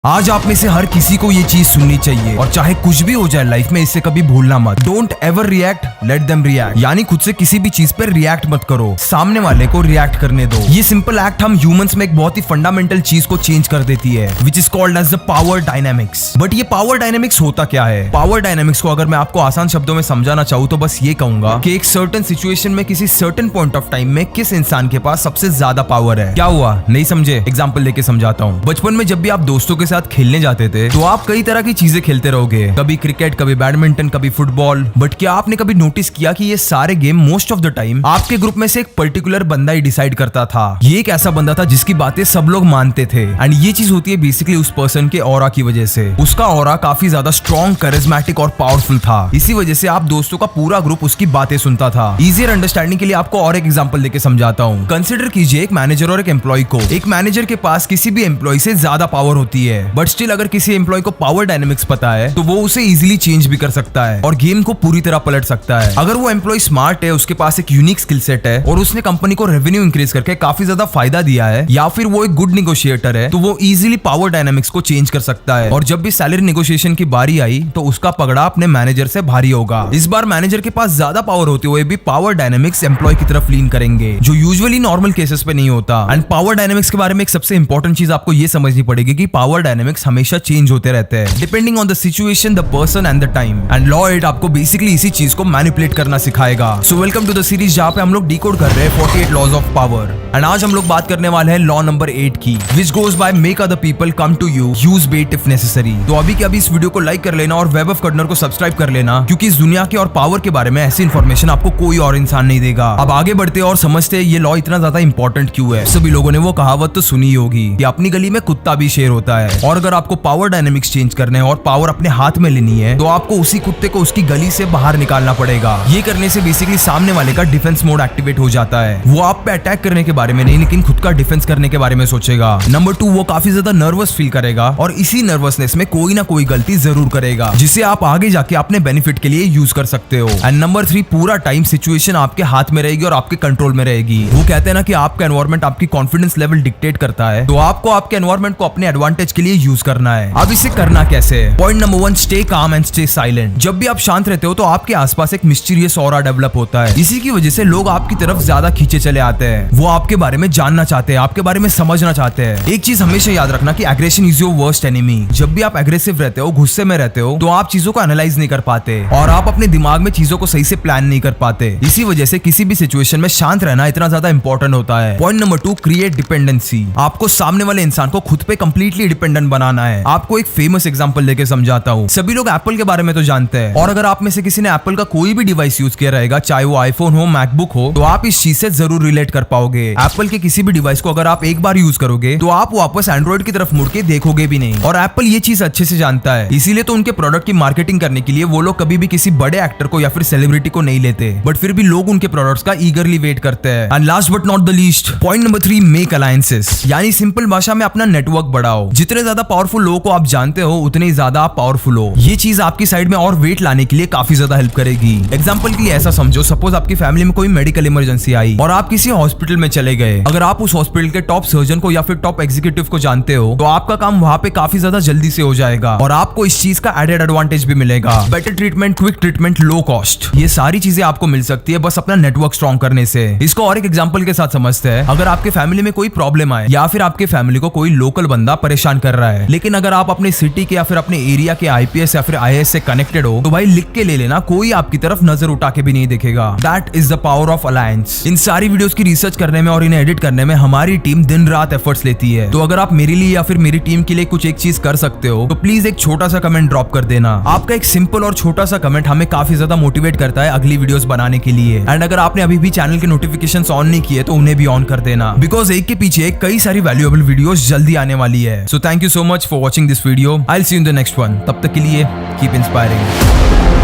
आज आप में से हर किसी को ये चीज सुननी चाहिए और चाहे कुछ भी हो जाए लाइफ में इसे कभी भूलना मत। Don't ever react, let them react. यानी खुद से किसी भी चीज पर रिएक्ट मत करो, सामने वाले को रिएक्ट करने दो। ये सिंपल एक्ट हम ह्यूमंस में एक बहुत ही फंडामेंटल चीज को चेंज कर देती है, which is called as the power dynamics. But ये पावर डायनेमिक्स होता क्या है? पावर डायनेमिक्स को अगर मैं आपको आसान शब्दों में समझाना चाहूँ तो बस ये कहूंगा कि एक सर्टेन सिचुएशन में किसी सर्टेन पॉइंट ऑफ टाइम में किस इंसान के पास सबसे ज्यादा पावर है। क्या हुआ, नहीं समझे? एग्जाम्पल लेके समझाता हूँ। बचपन में जब भी आप दोस्तों के साथ खेलने जाते थे तो आप कई तरह की चीजें खेलते रहोगे, कभी क्रिकेट, कभी बैडमिंटन, कभी फुटबॉल। बट क्या आपने कभी नोटिस किया कि ये सारे game most of the time आपके ग्रुप में से एक पर्टिकुलर बंदा ही डिसाइड करता था? ये एक ऐसा बंदा था जिसकी बातें सब लोग मानते थे, एंड ये चीज होती है बेसिकली उस पर्सन के ऑरा की वजह से। उसका ऑरा काफी ज्यादा स्ट्रॉन्ग, करिज्मेटिक और पावरफुल था। इसी वजह से आप दोस्तों का पूरा ग्रुप उसकी बातें सुनता था। इजियर अंडरस्टैंडिंग के लिए आपको और एक एग्जांपल देके समझाता हूँ। कंसिडर कीजिए एक मैनेजर और एक एम्प्लॉय को। एक मैनेजर के पास किसी भी एम्प्लॉय से ज्यादा पावर होती है, बट स्टिल अगर किसी एम्प्लॉय को पावर डायनेमिक्स पता है तो वो उसे इजीली चेंज भी कर सकता है और गेम को पूरी तरह पलट सकता है। अगर वो एम्प्लॉय स्मार्ट है, उसके पास एक यूनिक स्किल सेट है और उसने कंपनी को रेवेन्यू इंक्रीज करके काफी ज्यादा फायदा दिया है, या फिर वो एक गुड निगोशिएटर है, तो वो इजीली पावर डायनेमिक्स को चेंज कर सकता है। और जब भी सैलरी नेगोशिएशन की बारी आई तो उसका पगड़ा अपने मैनेजर से भारी होगा। इस बार मैनेजर के पास ज्यादा पावर होते हुए भी पावर डायनेमिक्स एम्प्लॉय की तरफ लीन करेंगे, जो यूजुअली नॉर्मल केसेस पे नहीं होता। एंड पावर डायनेमिक्स के बारे में एक सबसे इंपॉर्टेंट चीज आपको ये समझनी पड़ेगी कि पावर डायनेमिक्स हमेशा चेंज होते रहते हैं depending on the situation, the person and the time. And law 8 आपको बेसिकली इसी चीज को मैनिपुलेट करना सिखाएगा। So welcome to the series जहां पे हम लोग डिकोड कर रहे हैं 48 लॉज ऑफ पावर। एंड आज हम लोग बात करने वाले हैं लॉ नंबर 8 की, which goes by make other people come to you, use bait if necessary. तो अभी के अभी इस वीडियो को लाइक कर लेना और वेब ऑफ कर्नर को सब्सक्राइब कर लेना, क्योंकि इस दुनिया के और पावर के बारे में ऐसी इन्फॉर्मेशन आपको कोई और इंसान नहीं देगा। अब आगे बढ़ते और समझते हैं ये लॉ इतना ज्यादा इंपॉर्टेंट क्यों है। सभी लोगों ने वो कहावत तो सुनी होगी कि अपनी गली में कुत्ता भी शेर होता है, और अगर आपको पावर डायनेमिक्स चेंज करने और पावर अपने हाथ में लेनी है तो आपको उसी कुत्ते को उसकी गली से बाहर निकालना पड़ेगा। ये करने से बेसिकली सामने वाले का डिफेंस मोड एक्टिवेट हो जाता है। वो आप पे अटैक करने के बारे में नहीं, लेकिन खुद का डिफेंस करने के बारे में सोचेगा। नंबर 2, वो काफी ज्यादा नर्वस फील करेगा और इसी नर्वसनेस में कोई ना कोई गलती जरूर करेगा, जिसे आप आगे जाके अपने बेनिफिट के लिए यूज कर सकते हो। एंड नंबर 3, पूरा टाइम सिचुएशन आपके हाथ में रहेगी और आपके कंट्रोल में रहेगी। वो कहते हैं ना कि आपका एनवायरमेंट आपकी कॉन्फिडेंस लेवल डिक्टेट करता है, तो आपको आपके एनवायरमेंट को अपने एडवांटेज के लिए यूज करना है। अब इसे करना कैसे? Point number 1, stay calm and stay silent. जब भी आप शांत रहते हो तो आपके आसपास एक मिस्टीरियस ऑरा डेवलप होता है। इसी की वजह से लोग आपकी तरफ ज्यादा खींचे चले आते हैं। वो आपके बारे में जानना चाहते हैं, आपके बारे में समझना चाहते हैं। एक चीज हमेशा याद रखना कि aggression is your worst enemy. जब भी आप एग्रेसिव रहते हो, गुस्से में रहते हो, तो आप चीजों को एनालाइज नहीं कर पाते और आप अपने दिमाग में चीजों को सही से प्लान नहीं कर पाते। इसी वजह से किसी भी सिचुएशन में शांत रहना इतना ज्यादा इंपॉर्टेंट होता है। Point number 2, create dependency. आपको सामने वाले इंसान को खुद पे कंप्लीटली डिपेंडेंट बनाना है। आपको एक फेमस एग्जांपल लेके समझाता हूँ। सभी लोग एप्पल के बारे में तो जानते हैं, और अगर आप में से किसी ने एप्पल का कोई भी डिवाइस यूज किया रहेगा, चाहे वो आईफोन हो, मैकबुक हो, तो आप इस चीज से जरूर रिलेट कर पाओगे। एप्पल के किसी भी डिवाइस को अगर आप एक बार यूज करोगे तो आप वापस एंड्रॉइड की तरफ मुड़ के देखोगे भी नहीं, और एप्पल ये चीज अच्छे से जानता है। इसीलिए तो उनके प्रोडक्ट की मार्केटिंग करने के लिए वो लोग कभी भी किसी बड़े एक्टर को या फिर सेलिब्रिटी को नहीं लेते, बट फिर भी लोग उनके प्रोडक्ट्स का ईगरली वेट करते हैं। And last but not the least, point number 3, make alliances. यानी सिंपल भाषा में अपना नेटवर्क बढ़ाओ। जितने ज्यादा पावरफुल लोगों को आप जानते हो उतने ही ज्यादा आप पावरफुल हो। ये चीज आपकी साइड में और वेट लाने के लिए काफी ज्यादा हेल्प करेगी। एग्जांपल के लिए ऐसा समझो, सपोज आपकी फैमिली में कोई मेडिकल इमरजेंसी आई और आप किसी हॉस्पिटल में चले गए। अगर आप उस हॉस्पिटल के टॉप सर्जन को या फिर टॉप एग्जीक्यूटिव को जानते हो तो आपका काम वहां पे काफी ज्यादा जल्दी से हो जाएगा और आपको इस चीज का एडेड एडवांटेज भी मिलेगा। Better treatment, quick treatment, low cost, ये सारी चीजें आपको मिल सकती है बस अपना नेटवर्क स्ट्रॉन्ग करने से। इसको और एक एग्जांपल के साथ समझते हैं। अगर आपके फैमिली में कोई प्रॉब्लम आए या फिर आपके फैमिली को कोई लोकल बंदा परेशान कर रहा है, लेकिन अगर आप अपने सिटी के या फिर अपने एरिया के आईपीएस या फिर आईएएस से कनेक्टेड हो तो भाई लिख के ले लेना, कोई आपकी तरफ नजर उठा के भी नहीं देखेगा। That is the power of alliance. इन सारी वीडियोस की रिसर्च करने में और इन्हें एडिट करने में हमारी टीम दिन रात एफर्ट्स लेती है। तो अगर आप मेरे लिए या फिर मेरी टीम के लिए कुछ एक चीज कर सकते हो तो प्लीज एक छोटा सा कमेंट ड्रॉप कर देना। आपका एक सिंपल और छोटा सा कमेंट हमें काफी ज्यादा मोटिवेट करता है अगली वीडियोस बनाने के लिए। एंड अगर आपने अभी भी चैनल के नोटिफिकेशंस ऑन नहीं किए तो उन्हें भी ऑन कर देना, बिकॉज एक के पीछे कई सारी वैल्यूएबल वीडियोस जल्दी आने वाली है। So thank you so much for watching this video. I will see you in the next one. तब तक के लिए कीप इंस्पायरिंग।